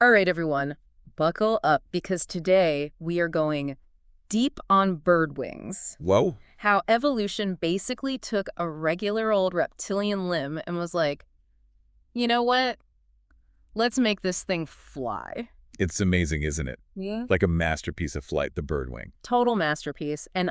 All right, everyone, buckle up because today we are going deep on bird wings. Whoa. How evolution basically took a regular old reptilian limb and was like, you know what? Let's make this thing fly. It's amazing, isn't it? Yeah. Like a masterpiece of flight, the birdwing. Total masterpiece. And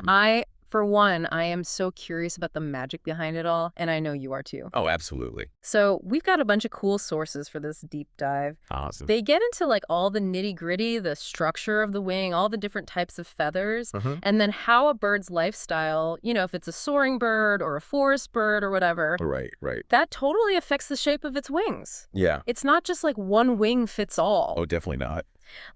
for one, I am so curious about the magic behind it all, and I know you are too. Oh, absolutely. So we've got a bunch of cool sources for this deep dive. Awesome. They get into like all the nitty-gritty, the structure of the wing, all the different types of feathers, and then how a bird's lifestyle, if it's a soaring bird or a forest bird or whatever, Right. that totally affects the shape of its wings. Yeah. It's not just like one wing fits all. Oh, definitely not.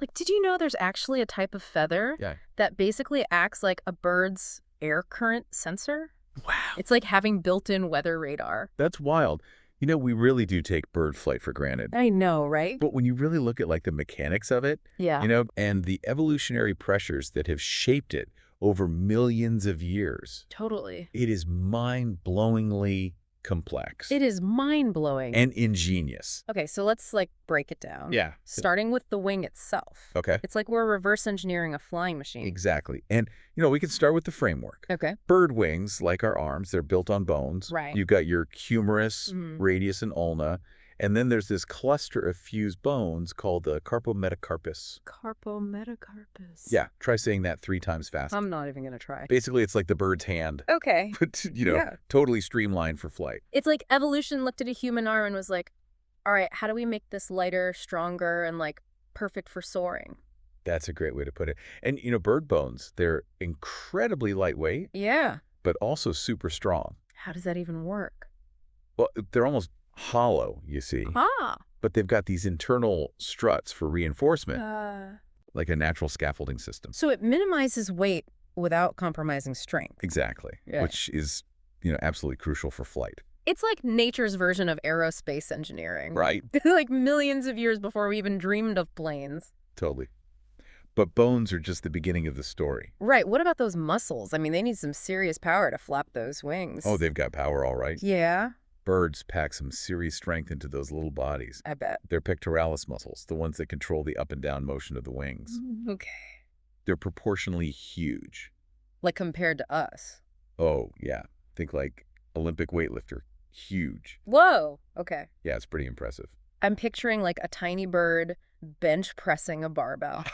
Like, did you know there's actually a type of feather Yeah. that basically acts like a bird's air current sensor? Wow. It's like having built-in weather radar. That's wild. We really do take bird flight for granted. I know, right? But when you really look at like the mechanics of it, Yeah. and the evolutionary pressures that have shaped it over millions of years, Totally. it is mind-blowingly complex It is mind-blowing. and ingenious. Okay, so let's break it down. Yeah. Starting with the wing itself. Okay. It's like we're reverse engineering a flying machine. Exactly. And, we can start with the framework. Okay. Bird wings, like our arms, they're built on bones. Right. You've got your humerus, Mhm. radius, and ulna. And then there's this cluster of fused bones called the carpometacarpus. Carpometacarpus. Yeah, try saying that 3 times fast. I'm not even going to try. Basically, it's like the bird's hand, Okay. but, Yeah. totally streamlined for flight. It's like evolution looked at a human arm and was like, all right, how do we make this lighter, stronger, and perfect for soaring? That's a great way to put it. And, bird bones, they're incredibly lightweight, Yeah. but also super strong. How does that even work? Well, they're almost hollow, you see. Ah. But they've got these internal struts for reinforcement, like a natural scaffolding system. So it minimizes weight without compromising strength. Exactly, Yeah. which is, absolutely crucial for flight. It's like nature's version of aerospace engineering. Right. Like millions of years before we even dreamed of planes. Totally. But bones are just the beginning of the story. Right. What about those muscles? I mean, they need some serious power to flap those wings. Oh, they've got power, all right. Yeah, Birds pack some serious strength into those little bodies. I bet. They're pectoralis muscles, the ones that control the up and down motion of the wings. Okay. They're proportionally huge. Like compared to us. Oh, yeah. Think like Olympic weightlifter. Huge. Whoa. Okay. Yeah, it's pretty impressive. I'm picturing like a tiny bird bench pressing a barbell.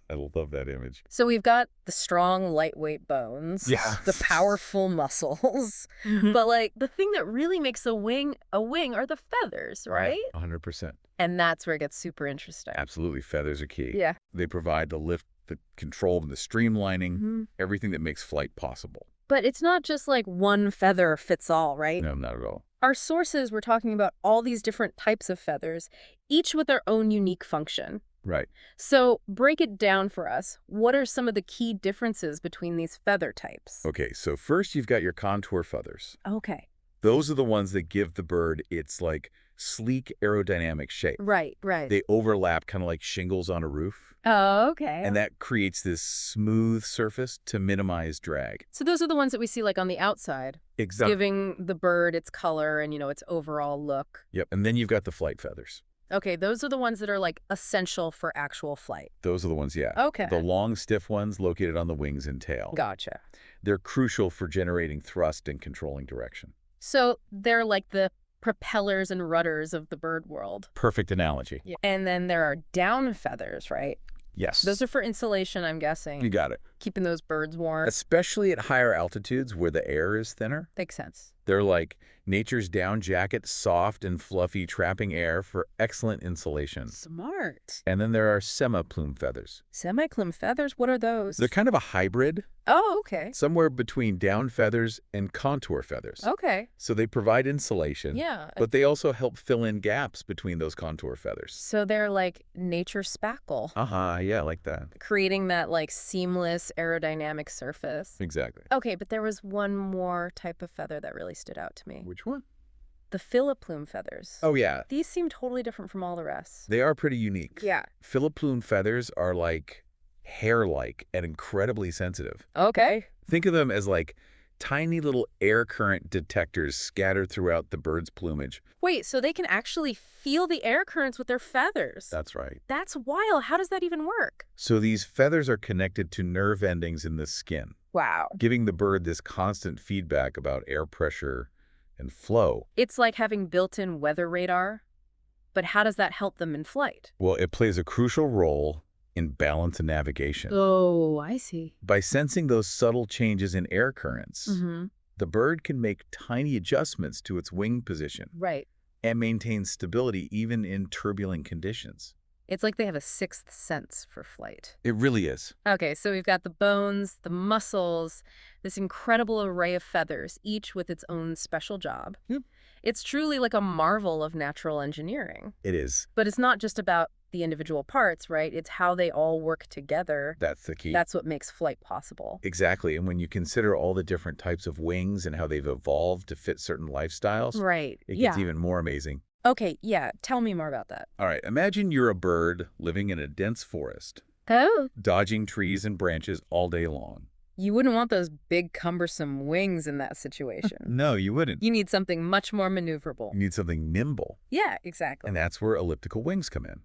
I love that image. So we've got the strong, lightweight bones. Yeah. The powerful muscles. But the thing that really makes a wing are the feathers, right? 100%. And that's where it gets super interesting. Absolutely. Feathers are key. Yeah. They provide the lift, the control, and the streamlining, Mhm. everything that makes flight possible. But it's not just like one feather fits all, right? No, not at all. Our sources were talking about all these different types of feathers, each with their own unique function. Right. So break it down for us. What are some of the key differences between these feather types? Okay, so first you've got your contour feathers. Okay. Those are the ones that give the bird its sleek aerodynamic shape. Right. They overlap kind of like shingles on a roof, Oh, okay. and that creates this smooth surface to minimize drag. So those are the ones that we see on the outside, Exactly. giving the bird its color and, its overall look. Yep, and then you've got the flight feathers. Okay, those are the ones that are essential for actual flight. Those are the ones, yeah. Okay. The long, stiff ones located on the wings and tail. Gotcha. They're crucial for generating thrust and controlling direction. So they're like the propellers and rudders of the bird world. Perfect analogy. Yeah. And then there are down feathers, right? Yes. Those are for insulation, I'm guessing. You got it. Keeping those birds warm. Especially at higher altitudes where the air is thinner. Makes sense. They're like nature's down jacket, soft and fluffy, trapping air for excellent insulation. Smart. And then there are semi-plume feathers. Semi-plume feathers? What are those? They're kind of a hybrid, Oh, okay. somewhere between down feathers and contour feathers. Okay. So they provide insulation, Yeah. but they also help fill in gaps between those contour feathers. So they're like nature spackle, Yeah, like that. creating that seamless aerodynamic surface. Exactly. Okay, but there was one more type of feather that really stood out to me. Which one? The filiplume feathers. Oh, yeah. These seem totally different from all the rest. They are pretty unique. Yeah. Filiplume feathers are hair-like and incredibly sensitive. Okay. Think of them as tiny little air current detectors scattered throughout the bird's plumage. Wait, so they can actually feel the air currents with their feathers? That's right. That's wild. How does that even work? So these feathers are connected to nerve endings in the skin, Wow. giving the bird this constant feedback about air pressure and flow. It's like having built-in weather radar. But how does that help them in flight? Well, it plays a crucial role in balance and navigation. Oh, I see. By sensing those subtle changes in air currents, the bird can make tiny adjustments to its wing position Right. and maintain stability even in turbulent conditions. It's like they have a sixth sense for flight. It really is. Okay, so we've got the bones, the muscles, this incredible array of feathers, each with its own special job. Yep. It's truly like a marvel of natural engineering. It is. But it's not just about the individual parts, right? It's how they all work together. That's the key. That's what makes flight possible. Exactly. And when you consider all the different types of wings and how they've evolved to fit certain lifestyles, Right. it Yeah. gets even more amazing. Okay, yeah. Tell me more about that. All right, imagine you're a bird living in a dense forest, Oh. dodging trees and branches all day long. You wouldn't want those big, cumbersome wings in that situation. No, you wouldn't. You need something much more maneuverable. You need something nimble, Yeah, exactly. and that's where elliptical wings come in.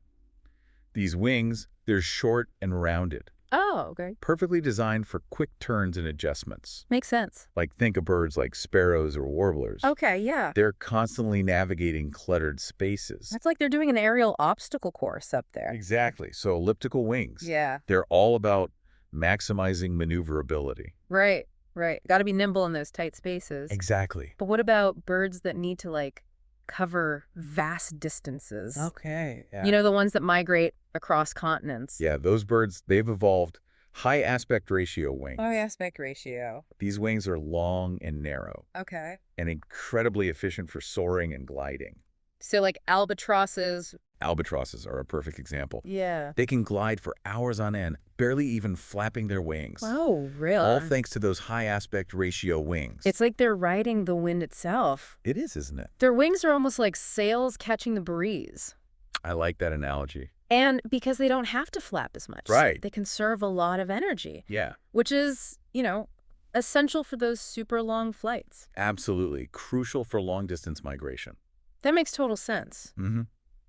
These wings, they're short and rounded, Oh, okay. perfectly designed for quick turns and adjustments. Makes sense. Like think of birds like sparrows or warblers. Okay, yeah. They're constantly navigating cluttered spaces. That's like they're doing an aerial obstacle course up there. Exactly. So elliptical wings, Yeah, they're all about maximizing maneuverability. right, right. Got to be nimble in those tight spaces. Exactly. But what about birds that need to, like, cover vast distances? Okay. Yeah. You know, the ones that migrate across continents. Yeah, those birds, they've evolved high aspect ratio wings. High aspect ratio. These wings are long and narrow Okay. and incredibly efficient for soaring and gliding. So, like, albatrosses. Albatrosses are a perfect example. Yeah. They can glide for hours on end, barely even flapping their wings. Oh, really? All thanks to those high aspect ratio wings. It's like they're riding the wind itself. It is, isn't it? Their wings are almost like sails catching the breeze. I like that analogy. And because they don't have to flap as much. Right. They conserve a lot of energy, Yeah, which is, you know, essential for those super long flights. absolutely. Crucial for long distance migration. That makes total sense. Mm-hmm.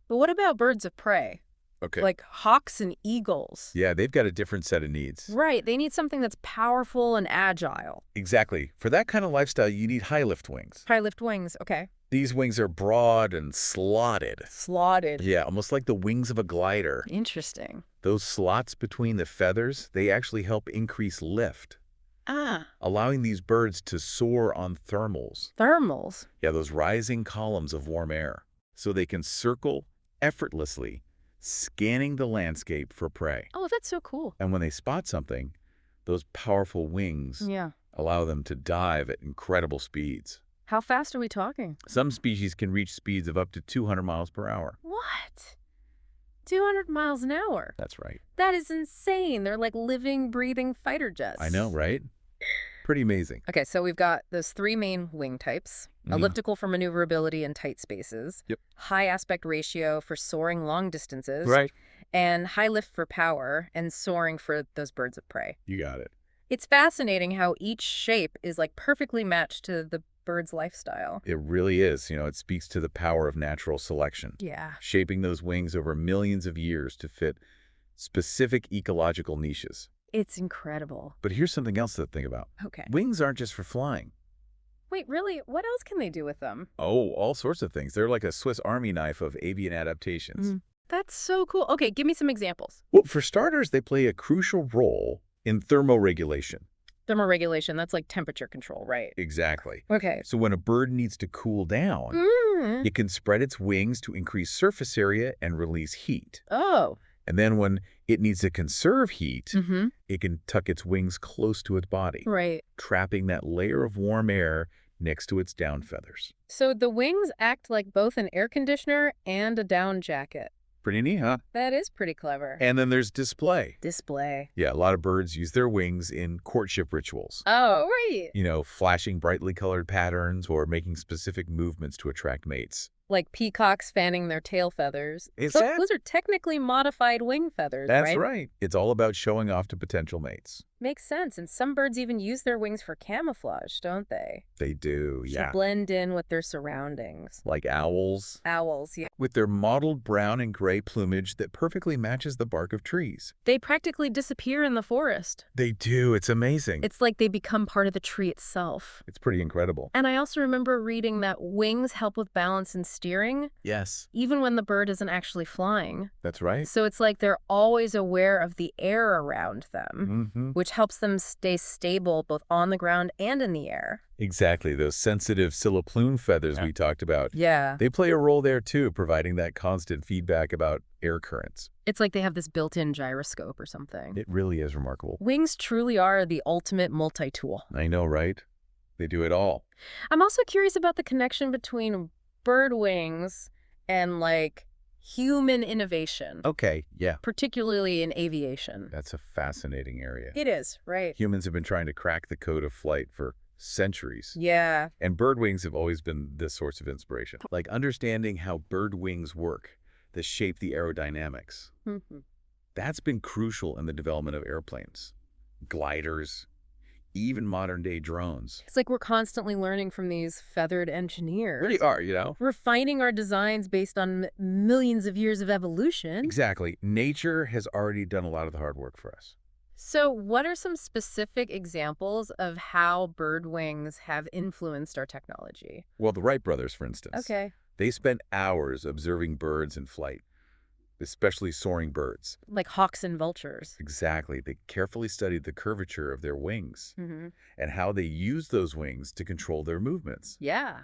But what about birds of prey? Okay. Like hawks and eagles? Yeah, they've got a different set of needs. Right. They need something that's powerful and agile. Exactly. For that kind of lifestyle, you need high lift wings. High lift wings. Okay. These wings are broad and slotted. Slotted. Yeah, almost like the wings of a glider. Interesting. Those slots between the feathers, they actually help increase lift, Ah, allowing these birds to soar on thermals. thermals. Yeah, those rising columns of warm air. So they can circle effortlessly, scanning the landscape for prey. Oh, that's so cool. And when they spot something, those powerful wings Yeah. allow them to dive at incredible speeds. How fast are we talking? Some species can reach speeds of up to 200 miles per hour. What? 200 miles an hour? That's right. That is insane. They're like living, breathing fighter jets. I know, right? Pretty amazing. Okay, so we've got those three main wing types. Elliptical for maneuverability in tight spaces. Yep. High aspect ratio for soaring long distances. Right. And high lift for power and soaring for those birds of prey. You got it. It's fascinating how each shape is like perfectly matched to the bird's lifestyle. It really is. You know, it speaks to the power of natural selection, Yeah. shaping those wings over millions of years to fit specific ecological niches. It's incredible. But here's something else to think about. Okay. Wings aren't just for flying. Wait, really? What else can they do with them? Oh, all sorts of things. They're like a Swiss Army knife of avian adaptations. That's so cool. Okay, give me some examples. Well, for starters, they play a crucial role in thermoregulation. Thermoregulation, that's like temperature control, right? Exactly. Okay. So when a bird needs to cool down, Mm. it can spread its wings to increase surface area and release heat. Oh. And then when it needs to conserve heat, Mm-hmm. it can tuck its wings close to its body, Right. trapping that layer of warm air next to its down feathers. So the wings act like both an air conditioner and a down jacket. Pretty neat, huh? That is pretty clever. And then there's display. Display. Yeah, a lot of birds use their wings in courtship rituals. Oh, right. You know, flashing brightly colored patterns or making specific movements to attract mates. Like peacocks fanning their tail feathers. Is So that- those are technically modified wing feathers, That's right? right. It's all about showing off to potential mates. Makes sense. And some birds even use their wings for camouflage, don't they? They do, To yeah. blend in with their surroundings. Like owls, Owls, yeah. with their mottled brown and gray plumage that perfectly matches the bark of trees. They practically disappear in the forest. They do. It's amazing. It's like they become part of the tree itself. It's pretty incredible. And I also remember reading that wings help with balance and steering, Yes, even when the bird isn't actually flying. that's right. So it's like they're always aware of the air around them, Mm-hmm. which helps them stay stable both on the ground and in the air. Exactly. Those sensitive scilla-plume feathers we talked about. Yeah. They play a role there too, providing that constant feedback about air currents. It's like they have this built-in gyroscope or something. It really is remarkable. Wings truly are the ultimate multi-tool. I know, right? They do it all. I'm also curious about the connection between bird wings and, like, human innovation, Okay, yeah. particularly in aviation. That's a fascinating area. It is, right? Humans have been trying to crack the code of flight for centuries. Yeah. And bird wings have always been this source of inspiration. Like understanding how bird wings work that shape the aerodynamics. Mhm. That's been crucial in the development of airplanes, gliders, even modern-day drones. It's like we're constantly learning from these feathered engineers. Really are, you know? Refining our designs based on millions of years of evolution. Exactly. Nature has already done a lot of the hard work for us. So what are some specific examples of how bird wings have influenced our technology? Well, the Wright brothers, for instance. Okay. They spent hours observing birds in flight, especially soaring birds. Like hawks and vultures. Exactly. They carefully studied the curvature of their wings Mm-hmm. and how they used those wings to control their movements. Yeah.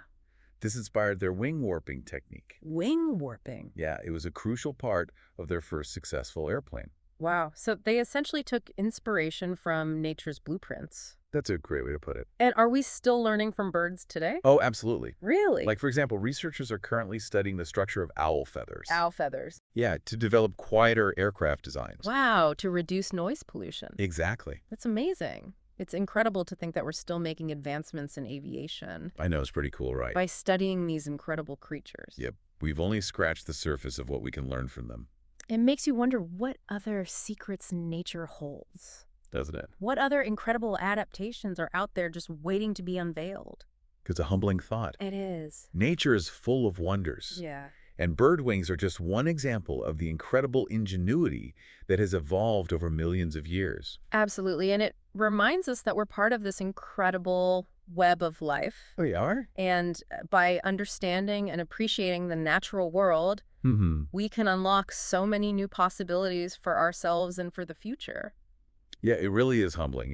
This inspired their wing warping technique. Wing warping. Yeah, it was a crucial part of their first successful airplane. Wow. So they essentially took inspiration from nature's blueprints. That's a great way to put it. And are we still learning from birds today? Oh, absolutely. Really? Like, for example, researchers are currently studying the structure of owl feathers. owl feathers. Yeah, to develop quieter aircraft designs. Wow, to reduce noise pollution. Exactly. That's amazing. It's incredible to think that we're still making advancements in aviation I know, it's pretty cool, right? by studying these incredible creatures. Yep. We've only scratched the surface of what we can learn from them, It makes you wonder what other secrets nature holds. doesn't it? What other incredible adaptations are out there just waiting to be unveiled? It's a humbling thought. It is. Nature is full of wonders. Yeah. And bird wings are just one example of the incredible ingenuity that has evolved over millions of years. Absolutely. And it reminds us that we're part of this incredible web of life. Oh, you are? And by understanding and appreciating the natural world, Mm-hmm. we can unlock so many new possibilities for ourselves and for the future. Yeah, it really is humbling,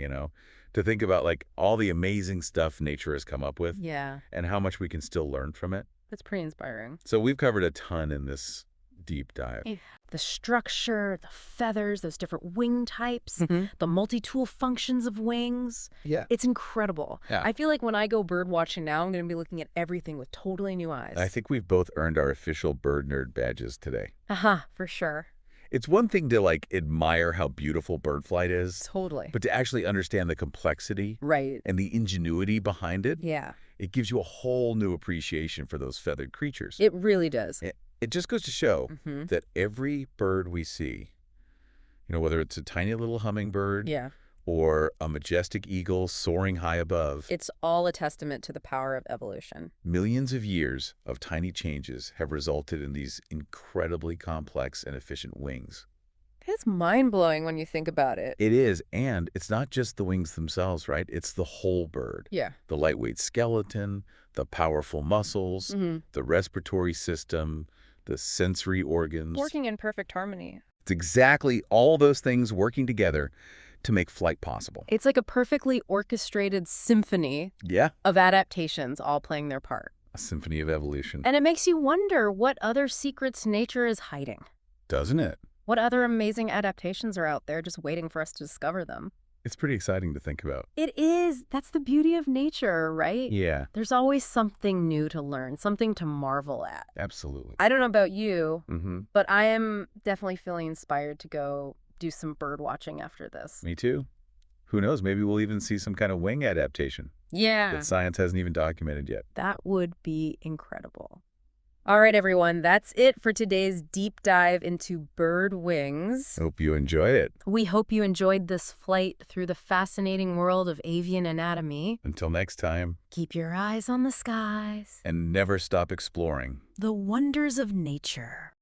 to think about like all the amazing stuff nature has come up with Yeah, and how much we can still learn from it. that's pretty inspiring. So we've covered a ton in this deep dive. The structure, the feathers, those different wing types, Mm-hmm. the multi-tool functions of wings. Yeah. It's incredible. Yeah. I feel like when I go bird watching now, I'm going to be looking at everything with totally new eyes. I think we've both earned our official bird nerd badges today. For sure. It's one thing to like admire how beautiful bird flight is, Totally. but to actually understand the complexity Right. and the ingenuity behind it, Yeah, it gives you a whole new appreciation for those feathered creatures. it really does. It just goes to show Hmm. that every bird we see, whether it's a tiny little hummingbird Yeah. or a majestic eagle soaring high above, It's all a testament to the power of evolution. millions of years of tiny changes have resulted in these incredibly complex and efficient wings. It's mind-blowing when you think about it. It is, and it's not just the wings themselves, right? It's the whole bird. Yeah. The lightweight skeleton, the powerful muscles, Hmm. the respiratory system, the sensory organs. Working in perfect harmony. It's exactly all those things working together to make flight possible. It's like a perfectly orchestrated symphony Yeah, of adaptations all playing their part. a symphony of evolution, And it makes you wonder what other secrets nature is hiding. doesn't it? What other amazing adaptations are out there just waiting for us to discover them? It's pretty exciting to think about. It is. That's the beauty of nature, right? Yeah, There's always something new to learn, something to marvel at. absolutely. I don't know about you, Mm-hmm. but I am definitely feeling inspired to go do some bird watching after this. Me too. Who knows? Maybe we'll even see some kind of wing adaptation Yeah. that science hasn't even documented yet. That would be incredible. All right, everyone, that's it for today's deep dive into bird wings. Hope you enjoyed it. We hope you enjoyed this flight through the fascinating world of avian anatomy. Until next time. Keep your eyes on the skies. And never stop exploring. The wonders of nature.